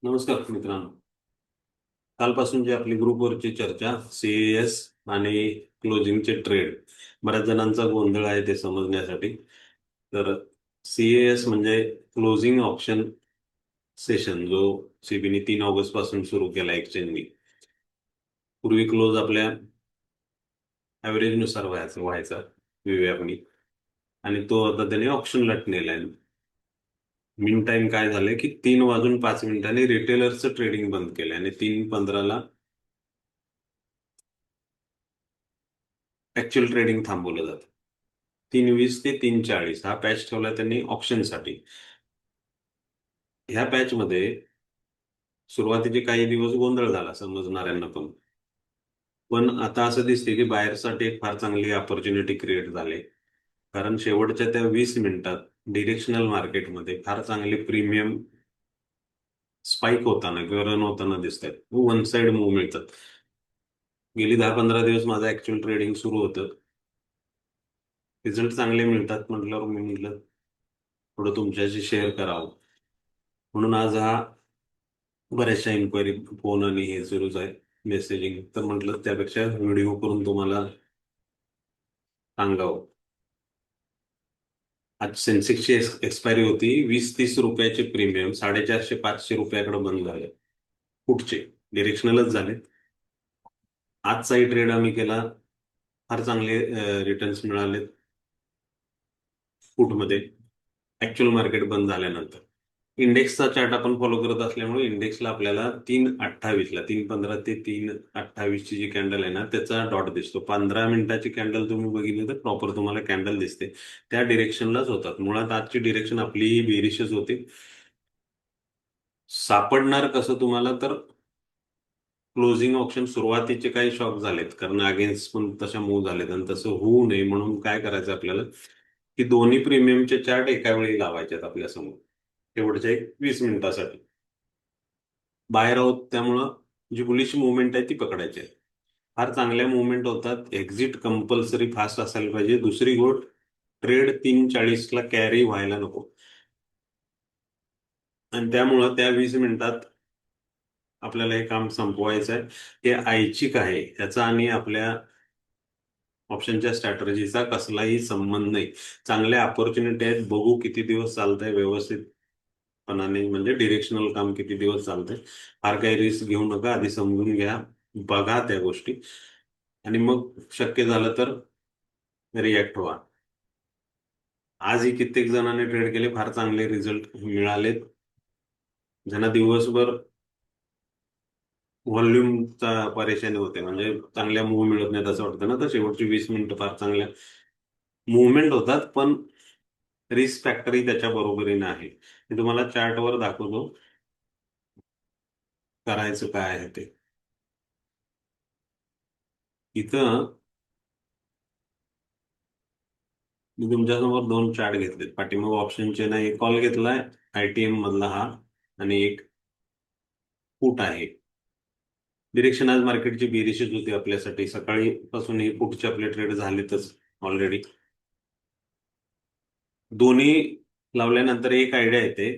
नमस्कार मित्रांनो. कालपासून जी आपली ग्रुपवरची चर्चा सीएएस आणि क्लोजिंगचे ट्रेड, बऱ्याच जणांचा गोंधळ आहे ते समजण्यासाठी. तर सीएएस म्हणजे क्लोजिंग ऑप्शन सेशन, जो सेबीने 3 ऑगस्ट पासून सुरू केला एक्सचेंजनी. पूर्वी क्लोज आपल्या ऍव्हरेज नुसार व्हायचा विवेकनी, आणि तो आता त्याने ऑप्शनला नेलाय. मीन टाइम काय झालंय की 3 वाजून 5 मिनिटांनी रिटेलरचं ट्रेडिंग बंद केलंय आणि 3:15ला ऍक्च्युअल ट्रेडिंग थांबवलं जातं. 3:20 ते 3:40 हा पॅच ठेवला त्यांनी ऑप्शनसाठी. ह्या पॅच मध्ये सुरुवातीचे काही दिवस गोंधळ झाला समजणाऱ्यांना पण आता असं दिसते की बायरसाठी एक फार चांगली ऑपॉर्च्युनिटी क्रिएट झाली. कारण शेवटच्या त्या 20 मिनिटात डिरेक्शनल मार्केटमध्ये फार चांगले प्रीमियम स्पाइक होताना किंवा रन होताना दिसत आहेत. वन साइड मूव्ह मिळतात. गेली 10-15 दिवस माझं ऍक्च्युअल ट्रेडिंग सुरू होतं. रिझल्ट चांगले मिळतात म्हटल्यावर मी म्हटलं थोडं तुमच्याशी शेअर करावं. म्हणून आज हा बऱ्याचशा इन्क्वायरी, फोन आणि हे सुरूच आहे, मेसेजिंग. तर म्हटलं त्यापेक्षा व्हिडिओ करून तुम्हाला सांगावं. आज सेन्सेक्सची एक्सपायरी होती. 20-30 रुपयाचे प्रीमियम 450-500 रुपयाकडे बंद झाले. पुढचे डिरेक्शनलच झाले. आजचाही ट्रेड आम्ही केला. फार चांगले रिटर्न्स मिळाले फूटमध्ये ऍक्च्युअल मार्केट बंद झाल्यानंतर. इंडेक्सचा चार्ट आपण फॉलो करत असल्यामुळे इंडेक्सला आपल्याला 3:28ला 3:15 ते 3:28 ची जी कॅन्डल आहे ना, त्याचा डॉट दिसतो. 15 मिनिटाची कॅन्डल तुम्ही बघितली तर प्रॉपर तुम्हाला कॅन्डल दिसते. त्या डिरेक्शनलाच होतात. मुळात आजची डिरेक्शन आपली बेरिशच होती. सापडणार कसं तुम्हाला, तर क्लोजिंग ऑप्शन सुरुवातीचे काही शॉक झालेत, कारण अगेन्स्ट पण तशा मूव्ह झालेत, आणि तसं होऊ नये म्हणून काय करायचं आपल्याला की दोन्ही प्रीमियमचे चार्ट एका वेळी लावायचे आहेत आपल्या समोर शेवटच्या एक 20 मिनिटासाठी. बाहेर आहोत त्यामुळं जी बुलिश मुवमेंट आहे ती पकडायची आहे. फार चांगल्या मुवमेंट होतात. एक्झिट कंपल्सरी फास्ट असायला पाहिजे. दुसरी गोष्ट, ट्रेड 3:40ला कॅरी व्हायला नको. आणि त्यामुळं त्या 20 मिनिटात आपल्याला हे काम संपवायचं आहे. हे ऐच्छिक आहे, याचा आणि आपल्या ऑप्शनच्या स्ट्रॅटर्जीचा कसलाही संबंध नाही. चांगल्या ऑपॉर्च्युनिटी आहेत, बघू किती दिवस चालतंय व्यवस्थितपणाने, म्हणजे डिरेक्शनल काम किती दिवस चालतंय. फार काही रिस्क घेऊ नका, आधी समजून घ्या, बघा त्या गोष्टी, आणि मग शक्य झालं तर रिॲक्ट व्हा. आजही कित्येक जणांनी ट्रेड केले, फार चांगले रिझल्ट मिळालेत. ज्यांना दिवसभर व्हॉल्यूमचा परेशानी होते, म्हणजे चांगल्या मूव्ह मिळत नाहीत असं वाटतं ना, तर शेवटची 20 मिनिटं फार चांगल्या मुवमेंट होतात. पण रिस्क फॅक्टरही त्याच्या बरोबरीने आहे. मी तुम्हाला चार्टवर दाखवतो करायचं काय आहे ते. इथं मी तुमच्यासमोर 2 चार्ट घेतलेत. पाठीमाग ऑप्शनचे ना, एक कॉल घेतलाय आयटीएम मधला हा, आणि एक पुट आहे. डिरेक्शन आज मार्केटची बेरिशच होती आपल्यासाठी. सकाळी पासून हे पुटचे आपले ट्रेड झालेतच ऑलरेडी. दोन्ही लावल्यानंतर एक आयडिया येते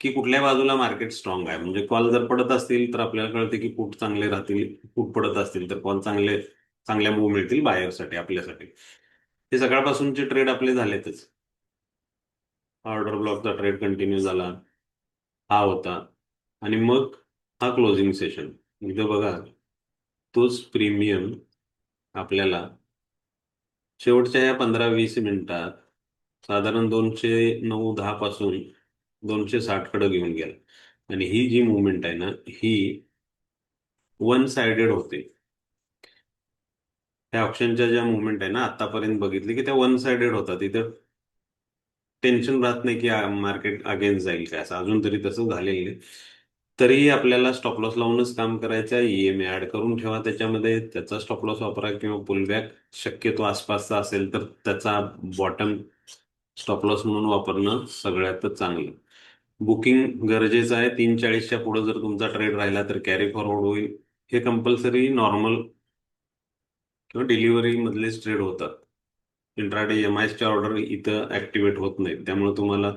की कुठल्या बाजूला मार्केट स्ट्रॉंग आहे. म्हणजे कॉल जर पडत असतील तर आपल्याला कळते की पुट चांगले राहतील, पुट पडत असतील तर कॉल चांगल्या मूव्ह मिळतील बायरसाठी आपल्यासाठी. हे सकाळपासूनचे ट्रेड आपले झालेतच. ऑर्डर ब्लॉकचा ट्रेड कंटिन्यू झाला, हा होता, आणि मग हा क्लोजिंग सेशन. इथं बघा, तोच प्रीमियम आपल्याला शेवटच्या या 15-20 मिनिटात साधारण 209-10 पासून 260 कडे घेऊन गेला. आणि ही जी मुवमेंट आहे ना, ही वन साइडेड होते. त्या ऑप्शनच्या ज्या मुवमेंट आहे ना आतापर्यंत बघितली की त्या वन साइडेड होतात. इथं टेन्शन राहत नाही की मार्केट अगेन्स्ट जाईल काय, असं अजून तरी तसं झालेलं नाही. तरीही आपल्याला स्टॉप लॉस लावूनच काम करायचं आहे. ईएमए ऍड करून ठेवा त्याच्यामध्ये, त्याचा स्टॉप लॉस वापरा, किंवा पुलबॅक शक्यतो आसपासचा असेल तर त्याचा बॉटम स्टॉप लॉस म्हणून वापरणं सगळ्यातच चांगलं. बुकिंग गरजेचं आहे. 3:40च्या पुढे जर तुमचा ट्रेड राहिला तर कॅरी फॉरवर्ड होईल. हे कंपल्सरी नॉर्मल किंवा डिलिव्हरी मधलेच ट्रेड होतात. इंट्राडे एमआयएसच्या ऑर्डर इथं ऍक्टिव्हेट होत नाहीत. त्यामुळे तुम्हाला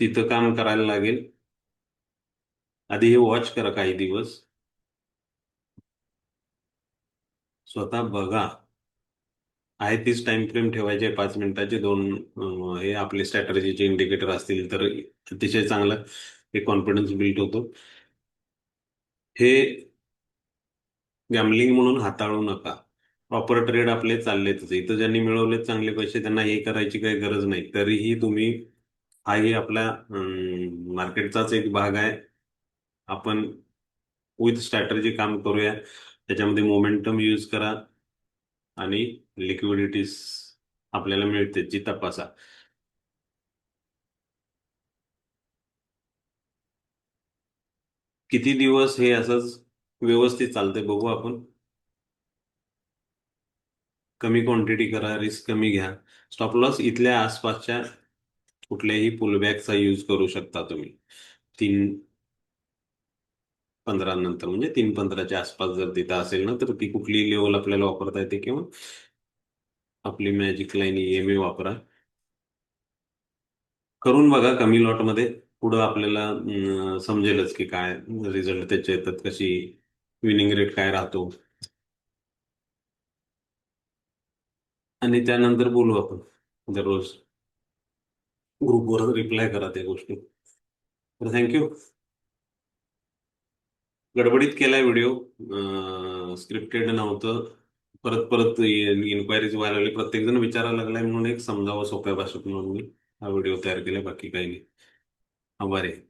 तिथं काम करायला लागेल. आधी हे वॉच करा काही दिवस, स्वतः बघा. आहे तीच टाइम फ्रेम ठेवायचे, 5 मिनिटाचे दोन हे आपले स्ट्रॅटर्जीचे इंडिकेटर असतील तर अतिशय चांगला एक कॉन्फिडन्स बिल्ड होतो. हे गॅमलिंग म्हणून हाताळू नका. प्रॉपर ट्रेड आपले चाललेच. इथं ज्यांनी मिळवलेत चांगले पैसे त्यांना हे करायची काही गरज नाही. तरीही तुम्ही, हाही आपल्या मार्केटचाच एक भाग आहे. आपण विथ स्ट्रॅटर्जी काम करूया, त्याच्यामध्ये मोमेंटम यूज करा आणि लिक्विडिटीज आपल्याला मिळते जी तपासा. किती दिवस हे असंच व्यवस्थित चालतंय बघू आपण. कमी क्वांटिटी करा, रिस्क कमी घ्या. स्टॉप लॉस इथल्या आसपासच्या कुठल्याही पुलबॅकचा यूज करू शकता तुम्ही. 3:15 नंतर, म्हणजे 3:15च्या आसपास जर तिथं असेल ना, तर ती कुठली लेवल आपल्याला वापरता येते, किंवा आपली मॅजिक लाईन EMA वापरा. करून बघा कमी लॉटमध्ये. पुढं आपल्याला समजेलच की काय रिझल्ट त्याचे येतात, कशी विनिंग रेट काय राहतो. आणि त्यानंतर बोलू आपण दररोज. ग्रुपवर रिप्लाय करा त्या गोष्टी. तर थँक्यू. गडबडीत केलाय व्हिडिओ, स्क्रिप्टेड नव्हतं. परत परत इन्क्वायरीज व्हायला लागली, प्रत्येक जण विचारायला लागलाय म्हणून एक समजावं सोप्या भाषेत म्हणून मी हा व्हिडिओ तयार केला, बाकी काही नाही. आभारी आहे.